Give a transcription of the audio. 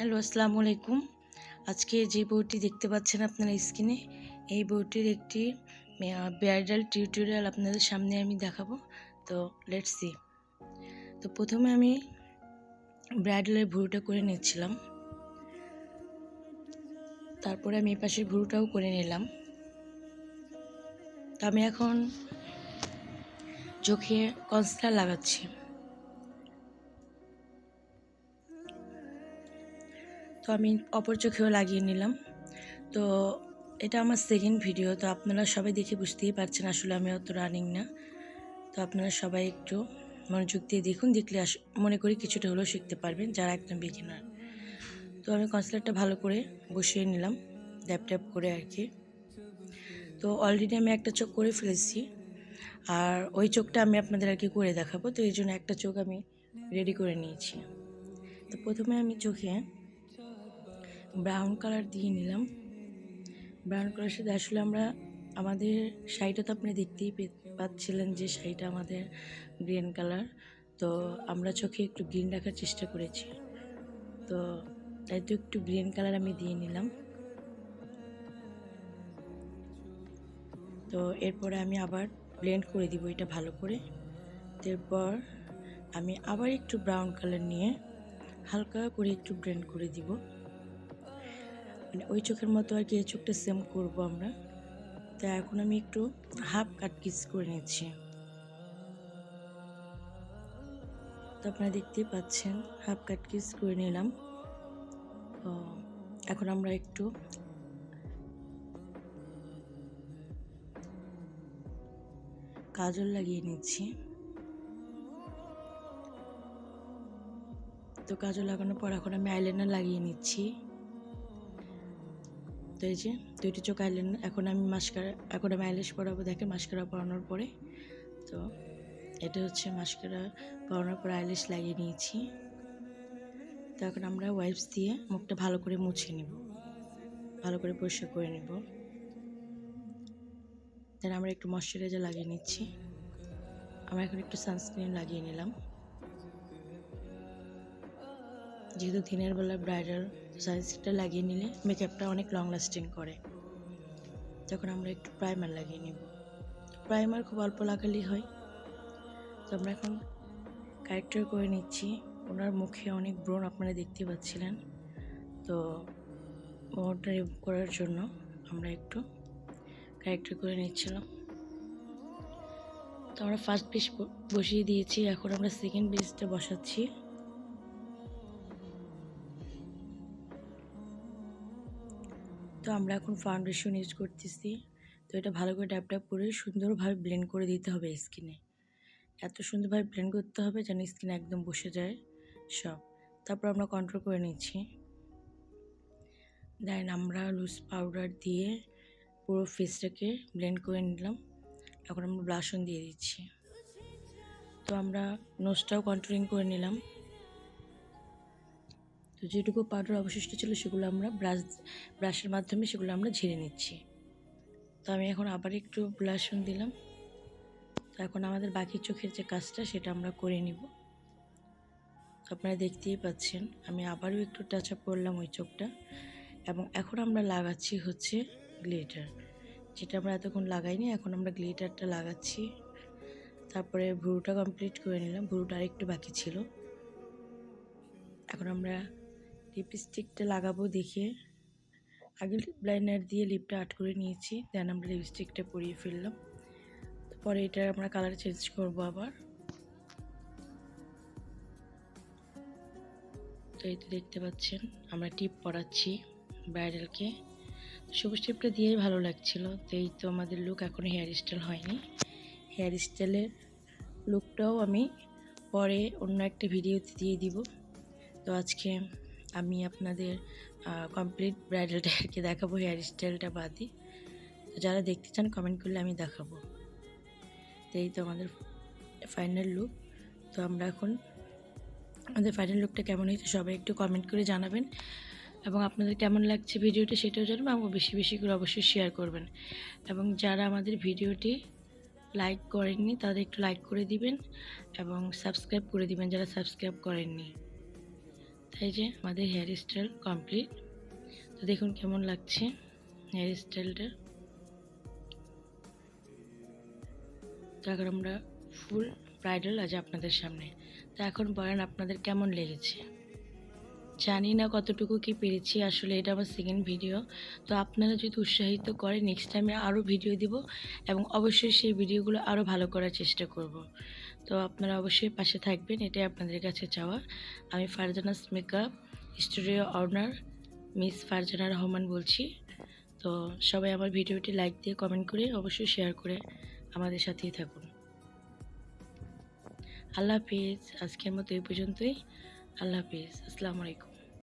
Hello, আসসালামু আলাইকুম। আজকে যে বইটি দেখতে পাচ্ছেন আপনারা স্ক্রিনে, এই বইটির একটি ব্রাইডাল টিউটোরিয়াল আপনাদের সামনে আমি দেখাবো। তো লেটস সি। তো প্রথমে আমি ব্রাইডালের ভুরুটা করে নিচ্ছিলাম, তারপরে আমি এই পাশের ভুরুটাও করে নিলাম। তো আমি এখন চোখে কনসিলার লাগাচ্ছি। তো আমি অপর চোখেও লাগিয়ে নিলাম। তো এটা আমার সেকেন্ড ভিডিও, তো আপনারা সবাই দেখে বুঝতেই পারছেন আসলে আমি অত রানিং না। তো আপনারা সবাই একটু মনোযোগ দিয়ে দেখুন, দেখলে মনে করি কিছুটা হলেও শিখতে পারবেন যারা একদম বিগিনার। তো আমি কনসিলারটা ভালো করে বসিয়ে নিলাম, ড্যাপ ড্যাপ করে আর কি। তো অলরেডি আমি একটা চোখ করে ফেলেছি, আর ওই চোখটা আমি আপনাদের আর কি করে দেখাবো। তো এই জন্য একটা চোখ আমি রেডি করে নিয়েছি। তো প্রথমে আমি চোখে ব্রাউন কালার দিয়ে নিলাম। ব্রাউন কালারের সাথে আসলে আমাদের শাড়িটা তো আপনি দেখতেই পাচ্ছিলেন যে শাড়িটা আমাদের গ্রিন কালার। তো আমরা চোখে একটু গ্রিন রাখার চেষ্টা করেছি, তো তাই তো একটু গ্রিন কালার আমি দিয়ে নিলাম। তো এরপরে আমি আবার ব্লেন্ড করে দিব এটা ভালো করে। তারপর আমি আবার একটু ব্রাউন কালার নিয়ে হালকা করে একটু ব্লেন্ড করে দিব, মানে ওই চোখের মতো আর কি এই চোখটা সেম করব আমরা। তো এখন আমি একটু হাফ কাট কিস করে নিচ্ছি। তো আপনারা দেখতেই পাচ্ছেন হাফ কাট কিস করে নিলাম। তো এখন আমরা একটু কাজল লাগিয়ে নিচ্ছি। তো কাজল লাগানোর পর এখন আমি আইলাইনার লাগিয়ে নিচ্ছি। তো এই যে দুইটি চোখ আইলাইনার, এখন আমি আইল্যাশ পরাবো। দেখেন মাস্কারা পরানোর পরে, তো এটা হচ্ছে মাস্কারা পরানোর পর আইল্যাশ লাগিয়ে নিয়েছি। তো এখন আমরা ওয়াইপস দিয়ে মুখটা ভালো করে মুছে নিব, ভালো করে পরিষ্কার করে নিব। দেন আমরা একটু ময়শ্চারাইজার লাগিয়ে নিচ্ছি। আমরা এখন একটু সানস্ক্রিন লাগিয়ে নিলাম, যেহেতু দিনের বেলা ব্রাইডাল, সানস্ক্রিনটা লাগিয়ে নিলে মেকআপটা অনেক লং লাস্টিং করে। তখন আমরা একটু প্রাইমার লাগিয়ে নিব। প্রাইমার খুব অল্প লাগালেই হয়। তো আমরা এখন কারেক্টার করে নিচ্ছি। ওনার মুখে অনেক ব্রণ আপনারা দেখতে পাচ্ছিলেন, তো ব্রণটা রিমুভ করার জন্য আমরা একটু কারেক্টার করে নিচ্ছিলাম। তো আমরা ফার্স্ট পিস বসিয়ে দিয়েছি, এখন আমরা সেকেন্ড পিসটা বসাচ্ছি। তো আমরা এখন ফাউন্ডেশন ইউজ করতেছি। তো এটা ভালো করে ড্যাপ ড্যাপ করে সুন্দরভাবে ব্লেন্ড করে দিতে হবে স্কিনে। এত সুন্দরভাবে ব্লেন্ড করতে হবে যেন স্কিনে একদম বসে যায় সব। তারপর আমরা কন্ট্রোল করে নিচ্ছি। দেন আমরা লুজ পাউডার দিয়ে পুরো ফেসটাকে ব্লেন্ড করে নিলাম। এখন আমরা ব্লাশন দিয়ে দিচ্ছি। তো আমরা নোজটাও কন্ট্রোলিং করে নিলাম। তো যেটুকু পাউডার অবশিষ্ট ছিল সেগুলো আমরা ব্রাশের মাধ্যমে সেগুলো আমরা ঝেড়ে নিচ্ছি। তো আমি এখন আবার একটু ব্লাশন দিলাম। তো এখন আমাদের বাকি চোখের যে কাজটা সেটা আমরা করে নিব। আপনারা দেখতেই পাচ্ছেন আমি আবারও একটু টাচ আপ করলাম ওই চোখটা, এবং এখন আমরা লাগাচ্ছি হচ্ছে গ্লিটার, যেটা আমরা এতক্ষণ লাগাইনি। এখন আমরা গ্লিটারটা লাগাচ্ছি। তারপরে ভ্রুটা কমপ্লিট করে নিলাম, ভ্রুটা আরেকটু বাকি ছিল। এখন আমরা লিপস্টিকটা লাগাবো দেখে আগে লিপ লাইনার দিয়ে লিপটা আর্ট করে নিয়েছি, দেন আমরা লিপস্টিকটা পরিয়ে ফেললাম। পরে এটা আমরা কালার চেঞ্জ করবো আবার। তো এই তো দেখতে পাচ্ছেন আমরা টিপ পরাচ্ছি ব্রাইডালকে। সবুজ টিপটা দিয়েই ভালো লাগছিল। তো এই তো আমাদের লুক, এখনও হেয়ার স্টাইল হয়নি। হেয়ার স্টাইলের লুকটাও আমি পরে অন্য একটা ভিডিওতে দিয়ে দিব। তো আজকে আমি আপনাদের কমপ্লিট ব্রাইডালটাকে দেখাবো, হেয়ার স্টাইলটা বাদে। তো যারা দেখতে চান কমেন্ট করলে আমি দেখাবো। তো এই তো আমাদের ফাইনাল লুক। তো আমরা এখন আমাদের ফাইনাল লুকটা কেমন হয়েছে সবাই একটু কমেন্ট করে জানাবেন, এবং আপনাদের কেমন লাগছে ভিডিওটি সেটাও জানাবেন। আমাকে বেশি বেশি করে অবশ্যই শেয়ার করবেন, এবং যারা আমাদের ভিডিওটি লাইক করেননি তাদের একটু লাইক করে দিবেন এবং সাবস্ক্রাইব করে দিবেন যারা সাবস্ক্রাইব করেননি। তাই যে আমাদের হেয়ার স্টাইল কমপ্লিট। তো দেখুন কেমন লাগছে হেয়ার স্টাইলটা। তো এখন আমরা ফুল ব্রাইডাল আজ আপনাদের সামনে। তো এখন বলেন আপনাদের কেমন লেগেছে। জানি না কতটুকু কি পেরেছি, আসলে এটা আমার সেকেন্ড ভিডিও। তো আপনারা যদি উৎসাহিত করেন নেক্সট টাইমে আরও ভিডিও দিব এবং অবশ্যই সেই ভিডিওগুলো আরও ভালো করার চেষ্টা করব। তো আপনারা অবশ্যই পাশে থাকবেন, এটাই আপনাদের কাছে চাওয়া। আমি Farzana's makeup studio honour miss Farzana Rahman বলছি। তো সবাই আমার ভিডিওটি লাইক দিয়ে কমেন্ট করে অবশ্যই শেয়ার করে আমাদের সাথেই থাকুন। আল্লাহ হাফিজ। আজকের মতো এই পর্যন্তই। আল্লাহ হাফিজ। আসসালামু আলাইকুম।